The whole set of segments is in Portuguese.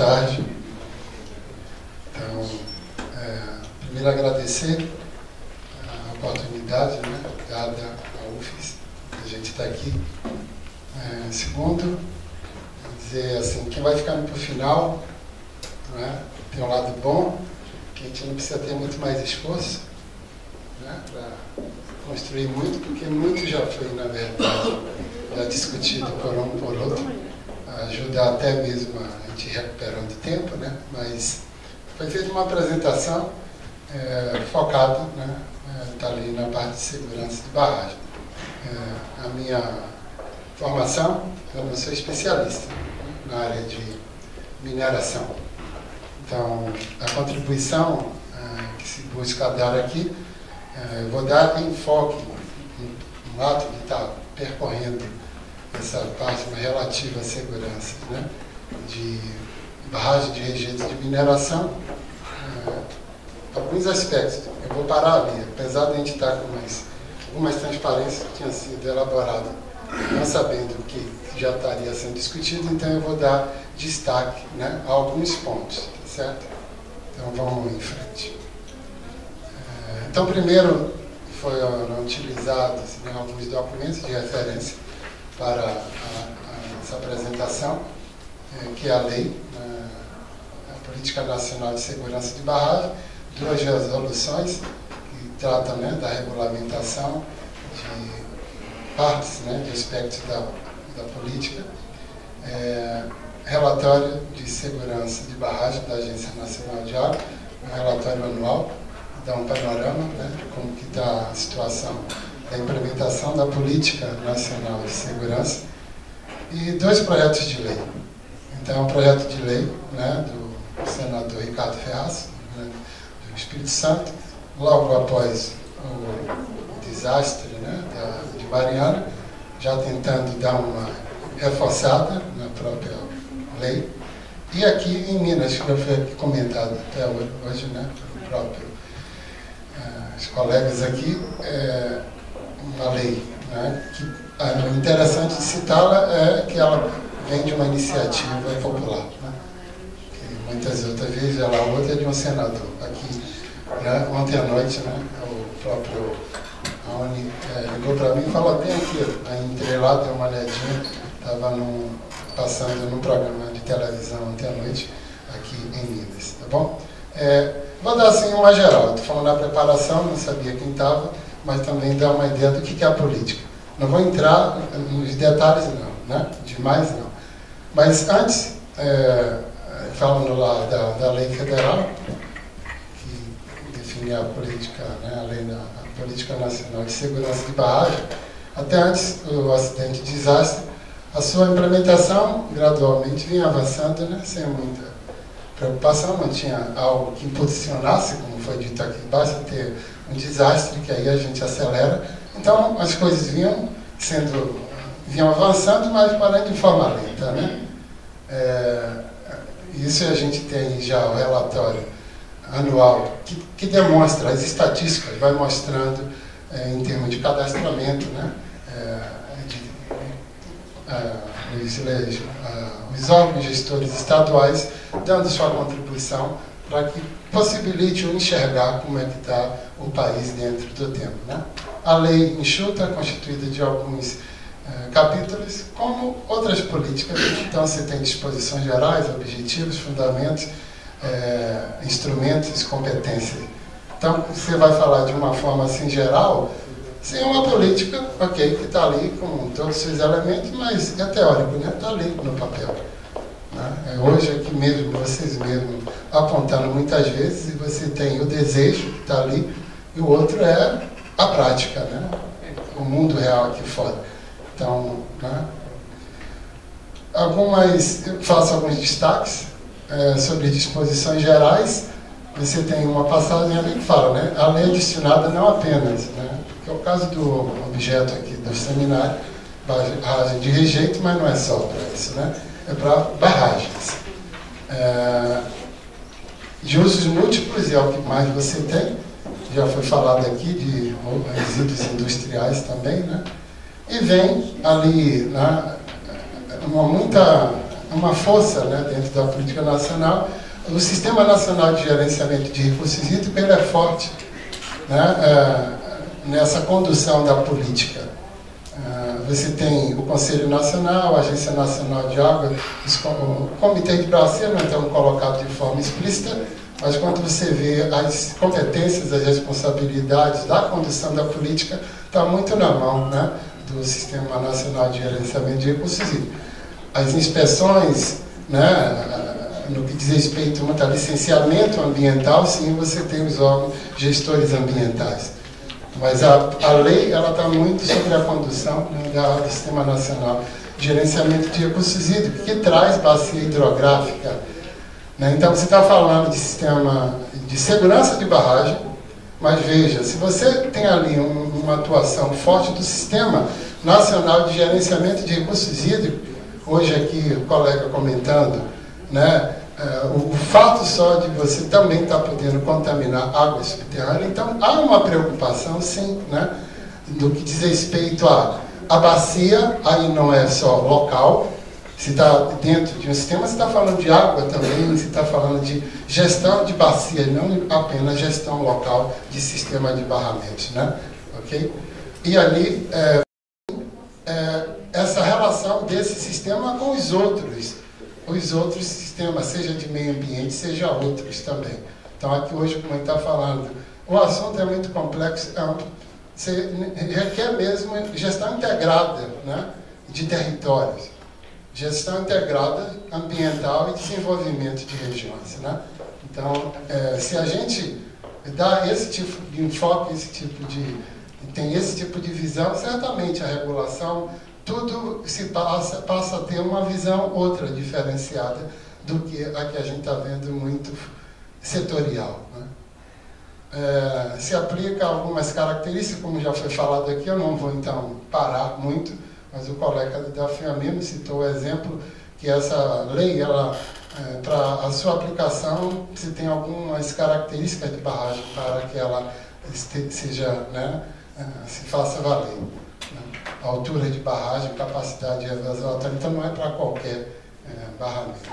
tarde. Então, primeiro agradecer a oportunidade, né, dada à UFES, que a gente está aqui. Segundo, dizer assim, quem vai ficando para o final, né, tem um lado bom, que a gente não precisa ter muito mais esforço, né, para construir muito, porque muito já foi, na verdade, já discutido por um por outro, ajudar até mesmo a gente recuperando tempo, né, mas foi feita uma apresentação focada, né, tá ali na parte de segurança de barragem. A minha formação, eu não sou especialista na área de mineração. Então, a contribuição que se busca dar aqui, eu vou dar enfoque no ato de estar percorrendo essa parte relativa à segurança, né, de barragem de rejeitos de mineração, alguns aspectos. Eu vou parar ali, apesar de a gente estar com algumas transparências que tinham sido elaboradas, não sabendo o que já estaria sendo discutido, então eu vou dar destaque, né, a alguns pontos, tá certo? Então vamos em frente. Então, primeiro foram utilizados, né, alguns documentos de referência para essa apresentação, que é a lei, a Política Nacional de Segurança de Barragem, 2 resoluções que tratam, né, da regulamentação de partes, né, de aspectos da política, relatório de segurança de barragem da Agência Nacional de Água, um relatório anual, dá um panorama, né, de como que está a situação da implementação da Política Nacional de Segurança, e 2 projetos de lei. Então, um projeto de lei, né, do senador Ricardo Ferraz, né, do Espírito Santo, logo após o desastre, né, de Mariana, já tentando dar uma reforçada na própria lei. E aqui em Minas, que já foi comentado até hoje, né, pelo próprio os colegas aqui, uma lei, né, que o interessante de citá-la é que ela vem de uma iniciativa popular, né, que muitas outras vezes ela outra é de um senador. Aqui, né, ontem à noite, né, o próprio Aoni ligou para mim e falou: bem aqui, aí entrei lá, dei uma olhadinha, estava passando num programa de televisão ontem à noite, aqui em Minas, tá bom? Vou dar assim uma geral, estou falando da preparação, não sabia quem estava, mas também dá uma ideia do que é a política. Não vou entrar nos detalhes não, né? Demais não. Mas antes, falando lá da lei federal, que define a política, né, a lei da Política Nacional de Segurança de Barragem, até antes do acidente de desastre, a sua implementação gradualmente vinha avançando, né, sem muita preocupação, não tinha algo que impulsionasse, como foi dito aqui, basta ter um desastre que aí a gente acelera. Então as coisas vinham avançando, mas parando de forma lenta, né? Isso a gente tem já o relatório anual que demonstra, as estatísticas vai mostrando em termos de cadastramento, né, os órgãos gestores estaduais dando sua contribuição para que possibilite o enxergar como é que está o país dentro do tempo, né? A lei enxuta, constituída de alguns capítulos, como outras políticas. Então, você tem disposições gerais, objetivos, fundamentos, instrumentos, competências. Então, você vai falar de uma forma assim geral, sem uma política, ok, que está ali com todos os seus elementos, mas é teórico, né? Está ali no papel. Né? Hoje aqui mesmo, vocês mesmos apontando muitas vezes, e você tem o desejo que está ali, e o outro é a prática, né? O mundo real aqui fora. Então, né? Eu faço alguns destaques sobre disposições gerais. Você tem uma passagem ali que fala, né? A lei é destinada não apenas, né, que é o caso do objeto aqui do seminário, barragem de rejeito, mas não é só para isso, né? É para barragens. De usos múltiplos, e é o que mais você tem, já foi falado aqui de resíduos industriais também, né? E vem ali, né, muita uma força, né, dentro da política nacional. O Sistema Nacional de Gerenciamento de Recursos Hídricos ele é forte, né, nessa condução da política. Você tem o Conselho Nacional, a Agência Nacional de Água, o Comitê de Bacia não estão colocados de forma explícita, mas quando você vê as competências, as responsabilidades da condução da política, está muito na mão, né, do Sistema Nacional de Gerenciamento de Recursos Hídricos. As inspeções, né, no que diz respeito muito a licenciamento ambiental, sim, você tem os órgãos gestores ambientais. Mas a lei está muito sobre a condução, né, do Sistema Nacional de Gerenciamento de Recursos Hídricos, que traz bacia hidrográfica. Né? Então, você está falando de sistema de segurança de barragem, mas veja, se você tem ali uma atuação forte do Sistema Nacional de Gerenciamento de Recursos Hídricos, hoje aqui o colega comentando, né, o fato só de você também estar podendo contaminar água subterrânea, então há uma preocupação, sim, né, do que diz respeito à bacia, aí não é só local, se está dentro de um sistema, você está falando de água também, você está falando de gestão de bacia, não apenas gestão local de sistema de barramentos, né, ok? E ali, essa relação desse sistema com os outros sistemas, seja de meio ambiente, seja outros também. Então, aqui hoje, como a gente está falando, o assunto é muito complexo, amplo, você requer mesmo gestão integrada, né, de territórios, gestão integrada ambiental e desenvolvimento de regiões, né? Então, se a gente dá esse tipo de enfoque, tem esse tipo de visão, certamente a regulação tudo se passa a ter uma visão outra, diferenciada do que a que a gente está vendo muito setorial, né? Se aplica algumas características, como já foi falado aqui, eu não vou então parar muito, mas o colega da FIA mesmo citou o exemplo que essa lei, para a sua aplicação, se tem algumas características de barragem para que ela seja, né, se faça valer. A altura de barragem, capacidade de reservatório, então não é para qualquer barramento.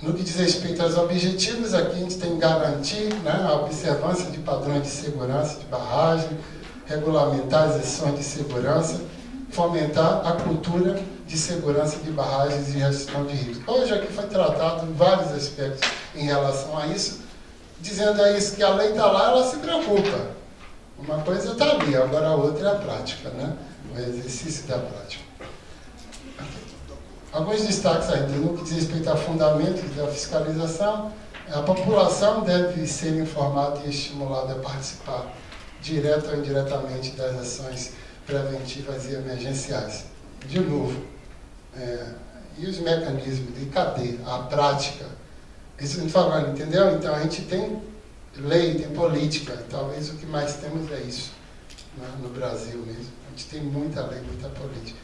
No que diz respeito aos objetivos, aqui a gente tem que garantir, né, a observância de padrões de segurança de barragem, regulamentar as ações de segurança, fomentar a cultura de segurança de barragens e gestão de risco. Hoje aqui foi tratado vários aspectos em relação a isso, dizendo a isso que a lei está lá, ela se preocupa. Uma coisa está ali, agora a outra é a prática, né? O exercício da prática. Alguns destaques ainda no que diz respeito a fundamentos da fiscalização. A população deve ser informada e estimulada a participar, direta ou indiretamente, das ações preventivas e emergenciais. De novo, e os mecanismos de cadê? A prática. Isso a gente falando, entendeu? Então a gente tem lei, tem política, talvez o que mais temos é isso, né, no Brasil mesmo. A gente tem muita lei, muita política,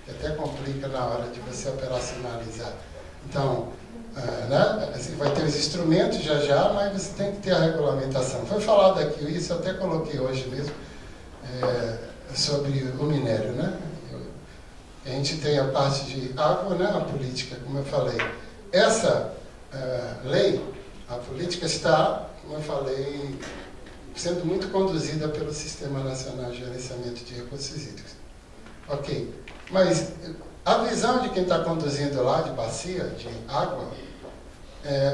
que até complica na hora de você operacionalizar. Então, né, assim, vai ter os instrumentos já, mas você tem que ter a regulamentação. Foi falado aqui, isso eu até coloquei hoje mesmo, sobre o minério, né? A gente tem a parte de água, né, a política, como eu falei. Essa lei, a política está, como eu falei, sendo muito conduzida pelo Sistema Nacional de Gerenciamento de Recursos Hídricos. Ok, mas a visão de quem está conduzindo lá, de bacia, de água,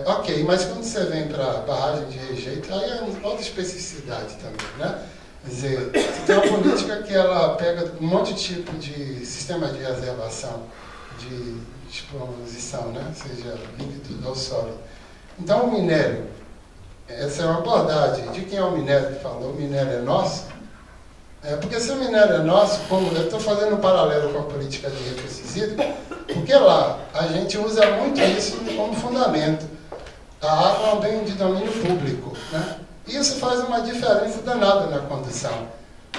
ok, mas quando você vem para barragem de rejeito, aí é outra especificidade também, né? Quer dizer, você tem uma política que ela pega um monte de tipo de sistema de reservação, de exposição, né? Seja líquido ou sólido. Então, o minério, essa é uma abordagem de quem é o minério que falou, o minério é nosso. Porque se o minério é nosso, como eu estou fazendo um paralelo com a política de recursos hídricos, porque lá a gente usa muito isso como fundamento. A água é um bem de domínio público, né? Isso faz uma diferença danada na condução.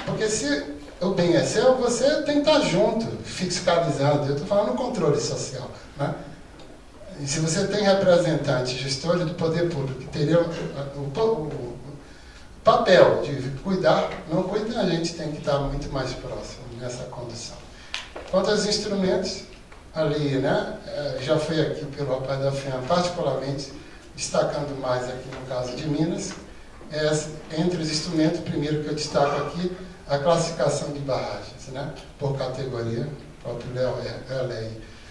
Porque se o bem é seu, você tem que estar junto, fiscalizando. Eu estou falando no controle social, né? E se você tem representantes, gestores do poder público, que teriam o papel de cuidar, não cuida, a gente tem que estar muito mais próximo nessa condução. Quanto aos instrumentos, ali, né, já foi aqui pelo rapaz da FEAM, particularmente, destacando mais aqui no caso de Minas, entre os instrumentos, primeiro que eu destaco aqui, a classificação de barragens, né, por categoria. O próprio Léo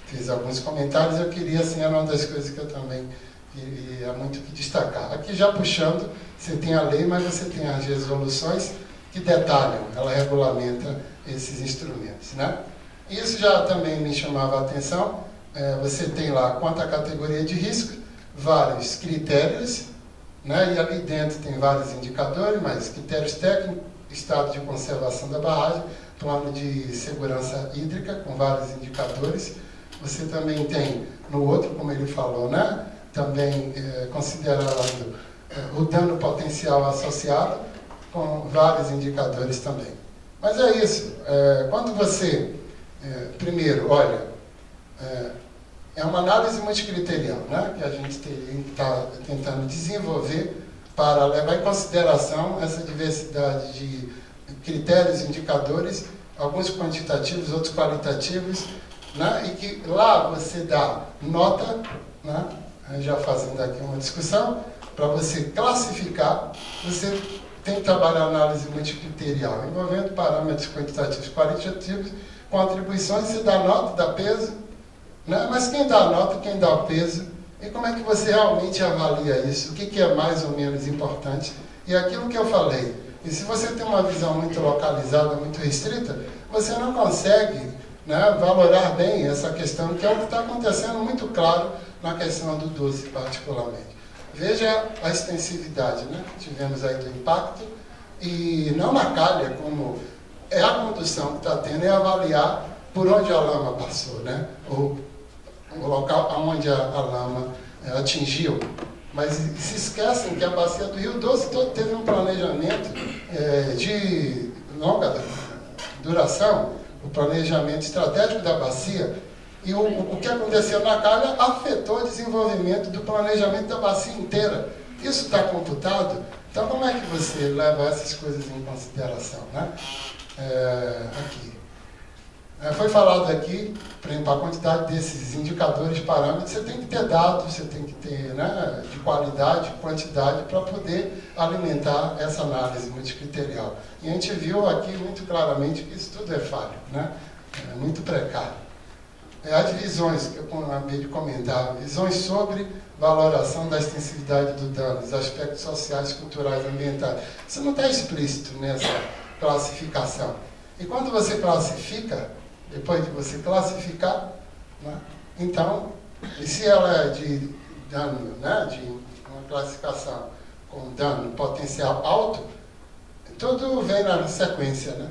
fez alguns comentários, eu queria, assim, era uma das coisas que eu também queria muito que destacar. Aqui já puxando, você tem a lei, mas você tem as resoluções que detalham, ela regulamenta esses instrumentos, né? Isso já também me chamava a atenção. Você tem lá, quanto à categoria de risco, vários critérios, né? E ali dentro tem vários indicadores, mas critérios técnicos, estado de conservação da barragem, plano de segurança hídrica, com vários indicadores. Você também tem, no outro, como ele falou, né? Também considerando o dano potencial associado, com vários indicadores também. Mas é isso. Quando você, primeiro, olha, é uma análise multicriterial, né, que a gente está tentando desenvolver para levar em consideração essa diversidade de critérios, indicadores, alguns quantitativos, outros qualitativos, né, e que lá você dá nota, né, já fazendo aqui uma discussão, para você classificar, você tem que trabalhar análise multicriterial, envolvendo parâmetros quantitativos e qualitativos, com atribuições, você dá nota, dá peso, né? Mas quem dá a nota, quem dá o peso, e como é que você realmente avalia isso, o que é mais ou menos importante, e aquilo que eu falei. E se você tem uma visão muito localizada, muito restrita, você não consegue, né, valorar bem essa questão, que é o que está acontecendo muito claro na questão do doce, particularmente. Veja a extensividade, né? Tivemos aí do impacto, e não na calha, como é a condução que está tendo, é avaliar por onde a lama passou, né? Ou o local onde a lama atingiu. Mas se esquecem que a bacia do Rio Doce teve um planejamento de longa duração, o planejamento estratégico da bacia, e o que aconteceu na calha afetou o desenvolvimento do planejamento da bacia inteira. Isso está computado? Então, como é que você leva essas coisas em consideração, né? Aqui. Foi falado aqui, por exemplo, a quantidade desses indicadores, parâmetros, você tem que ter dados, você tem que ter, né, de qualidade, quantidade, para poder alimentar essa análise multicriterial. E a gente viu aqui muito claramente que isso tudo é falho, né? É muito precário. As visões, que eu acabei de comentar, visões sobre valoração da extensividade do dano, os aspectos sociais, culturais, ambientais. Isso não está explícito nessa classificação. E quando você classifica, depois de você classificar, né, então, e se ela é de dano, né, de uma classificação com dano potencial alto, tudo vem na sequência, né?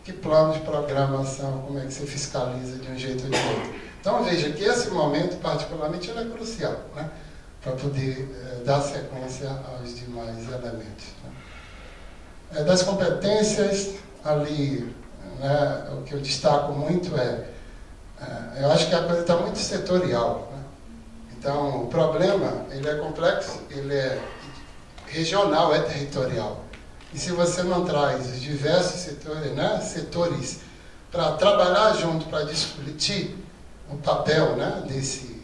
Que plano de programação, como é que você fiscaliza de um jeito ou de outro. Então, veja que esse momento, particularmente, ele é crucial, né, para poder dar sequência aos demais elementos, né. Das competências, ali, né, o que eu destaco muito eu acho que a coisa está muito setorial, né? Então, o problema, ele é complexo, ele é regional, é territorial. E se você não traz os diversos setores, né, setores para trabalhar junto, para discutir o papel, né, desse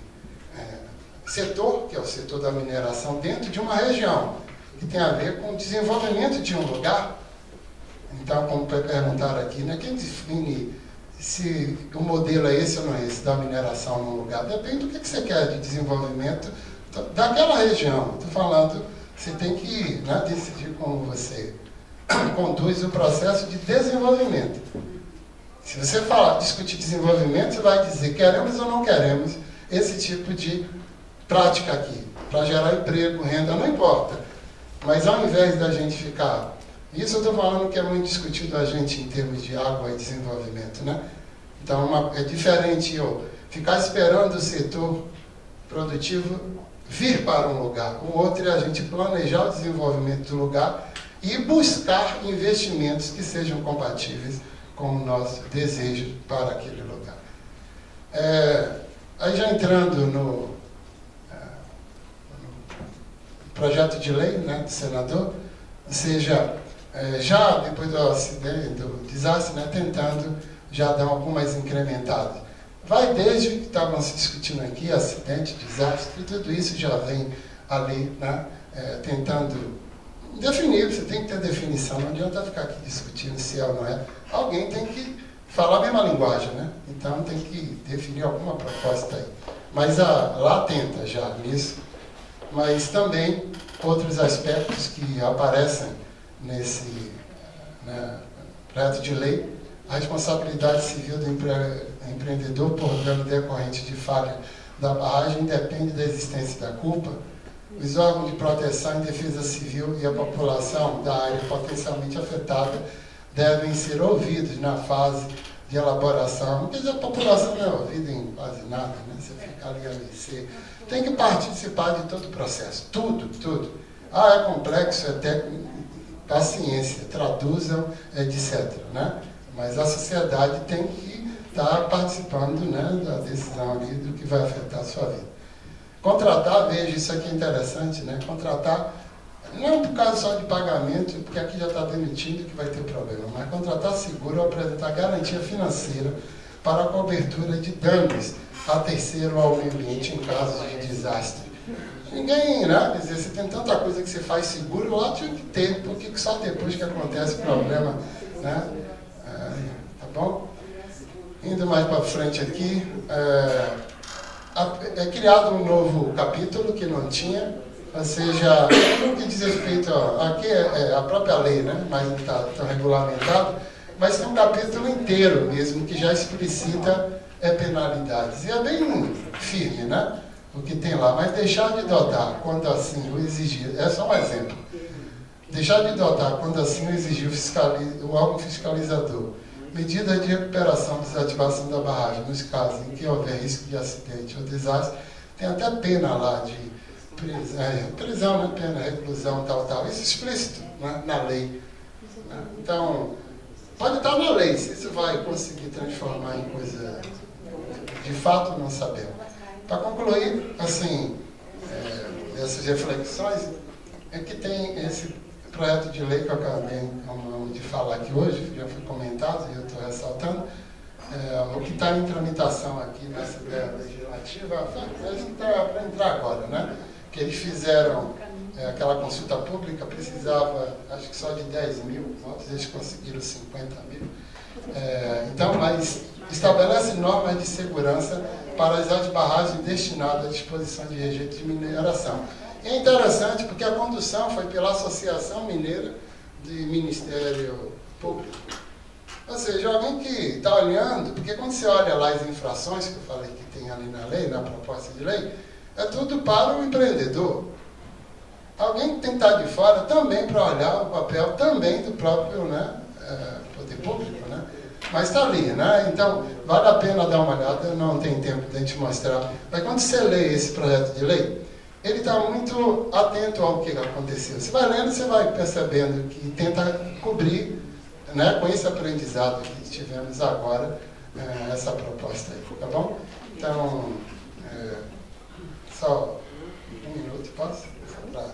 setor, que é o setor da mineração, dentro de uma região, que tem a ver com o desenvolvimento de um lugar. Então, como perguntaram aqui, né, quem define se o modelo é esse ou não é esse, da mineração num lugar? Depende do que você quer de desenvolvimento daquela região. Estou falando, você tem que, né, decidir como você conduz o processo de desenvolvimento. Se você discutir desenvolvimento, você vai dizer queremos ou não queremos esse tipo de prática aqui, para gerar emprego, renda, não importa. Mas ao invés da gente ficar... Isso eu estou falando que é muito discutido a gente em termos de água e desenvolvimento, né? Então é diferente eu ficar esperando o setor produtivo vir para um lugar. O outro é a gente planejar o desenvolvimento do lugar e buscar investimentos que sejam compatíveis com o nosso desejo para aquele lugar. Aí já entrando no projeto de lei, né, do senador, ou seja, já depois do acidente, do desastre, né, tentando já dar algumas incrementadas. vai desde o que estavam se discutindo aqui, acidente, desastre, tudo isso já vem ali, né, tentando definir. Você tem que ter definição, não adianta ficar aqui discutindo se é ou não é. Alguém tem que falar a mesma linguagem, né? Então tem que definir alguma proposta aí. Mas lá tenta já nisso. Mas também outros aspectos que aparecem nesse, né, projeto de lei: a responsabilidade civil do empreendedor por dano decorrente de falha da barragem depende da existência da culpa. Os órgãos de proteção e defesa civil e a população da área potencialmente afetada devem ser ouvidos na fase de elaboração. Quer dizer, a população não é ouvida em quase nada, né? Você fica ali a mercê. Tem que participar de todo o processo, tudo, tudo. Ah, é complexo, é técnico, paciência, traduzam, etc., né? Mas a sociedade tem que estar participando, né, da decisão ali do que vai afetar a sua vida. Contratar, veja, isso aqui é interessante, né? Contratar, não é por causa só de pagamento, porque aqui já está demitindo que vai ter problema, mas contratar seguro ou apresentar garantia financeira para a cobertura de danos a terceiro ou ao meio ambiente em caso de desastre. Ninguém, né? Quer dizer, você tem tanta coisa que você faz seguro, lá tinha que ter, porque só depois que acontece o problema, né? Tá bom? Indo mais para frente aqui, é criado um novo capítulo que não tinha, ou seja, no que diz respeito aqui é a própria lei, né? Mas não está regulamentado, mas tem um capítulo inteiro mesmo que já explicita penalidades. E é bem firme, né? O que tem lá, mas deixar de dotar quando assim o exigir, é só um exemplo, deixar de dotar quando assim o exigir o órgão fiscalizador medida de recuperação, desativação da barragem, nos casos em que houver risco de acidente ou desastre, tem até pena lá de prisão, né? Pena, reclusão, tal, isso explícito, né, na lei. Né? Então, pode estar na lei, se isso vai conseguir transformar em coisa de fato, não sabemos. Para concluir, assim, essas reflexões, é que tem esse projeto de lei que eu acabei de falar aqui hoje, já foi comentado e eu estou ressaltando, o que está em tramitação aqui na Assembleia Legislativa, acho que está para entrar agora, né? Que eles fizeram aquela consulta pública, precisava, acho que só de 10 mil votos, eles conseguiram 50 mil. Então, mas estabelece normas de segurança para as barragens destinadas à disposição de rejeito de mineração. E é interessante porque a condução foi pela Associação Mineira de Ministério Público. Ou seja, alguém que está olhando, porque quando você olha lá as infrações que eu falei que tem ali na lei, na proposta de lei, é tudo para o empreendedor. Alguém que tem que estar de fora também para olhar o papel também do próprio, né, poder público, né? Mas está ali, né? Então, vale a pena dar uma olhada, não tem tempo de a gente mostrar. Mas quando você lê esse projeto de lei, ele está muito atento ao que aconteceu. Você vai lendo, você vai percebendo que tenta cobrir, né, com esse aprendizado que tivemos agora, essa proposta aí, tá bom? Então, só um minuto, posso? Para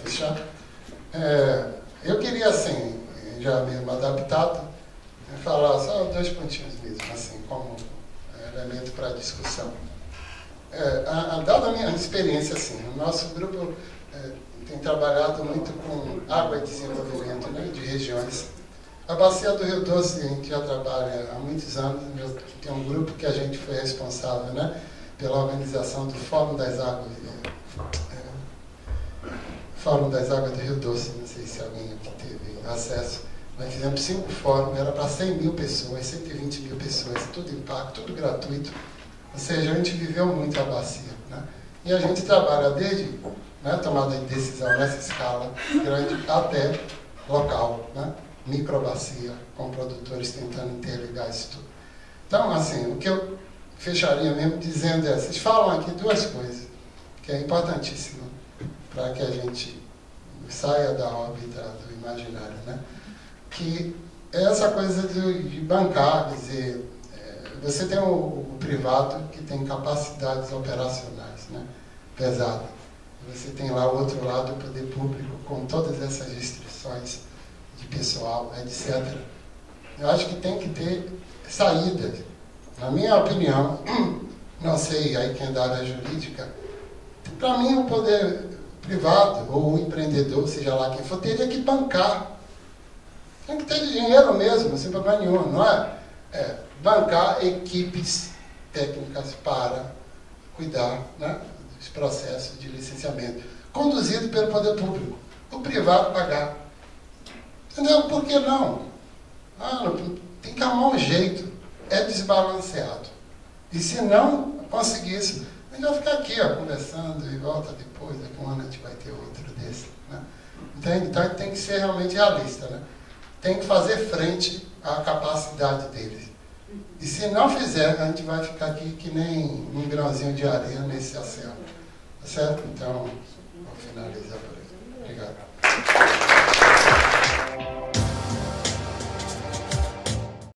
fechar. Eu queria, assim, já mesmo adaptado, falar só 2 pontinhos mesmo, assim, como elemento para discussão. Dada a minha experiência, assim, o nosso grupo tem trabalhado muito com água e desenvolvimento, né, de regiões. A Bacia do Rio Doce, a gente já trabalha há muitos anos, tem um grupo que a gente foi responsável, né, pela organização do Fórum das Águas, Fórum das Águas do Rio Doce, não sei se alguém aqui teve acesso. Nós fizemos 5 fóruns, era para 100 mil pessoas, 120 mil pessoas, tudo em parque, tudo gratuito. Ou seja, a gente viveu muito a bacia, né? E a gente trabalha desde, né, tomada de decisão nessa escala grande até local, né? Microbacia, com produtores tentando interligar isso tudo. Então, assim, o que eu fecharia mesmo dizendo vocês falam aqui 2 coisas, que é importantíssimo para que a gente saia da órbita do imaginário, né? Que é essa coisa de bancar, quer dizer, você tem o privado que tem capacidades operacionais, né, pesadas. Você tem lá o outro lado, o poder público, com todas essas restrições de pessoal, etc. Eu acho que tem que ter saída Na minha opinião, não sei aí quem é da área jurídica, para mim o poder privado ou o empreendedor, seja lá quem for, teria que bancar. Tem que ter dinheiro mesmo, sem problema nenhum, não é? Bancar equipes técnicas para cuidar, né, dos processos de licenciamento, conduzido pelo poder público. O privado pagar. Entendeu? Por que não? Tem que arrumar um jeito. É desbalanceado. E se não conseguir isso, a gente vai ficar aqui, ó, conversando e volta depois, daqui a um ano a gente vai ter outro desse. Né? Então tem que ser realmente realista. Né? Tem que fazer frente à capacidade deles. E se não fizer, a gente vai ficar aqui que nem um grãozinho de areia nesse oceano. Tá certo? Então, vou finalizar por aqui.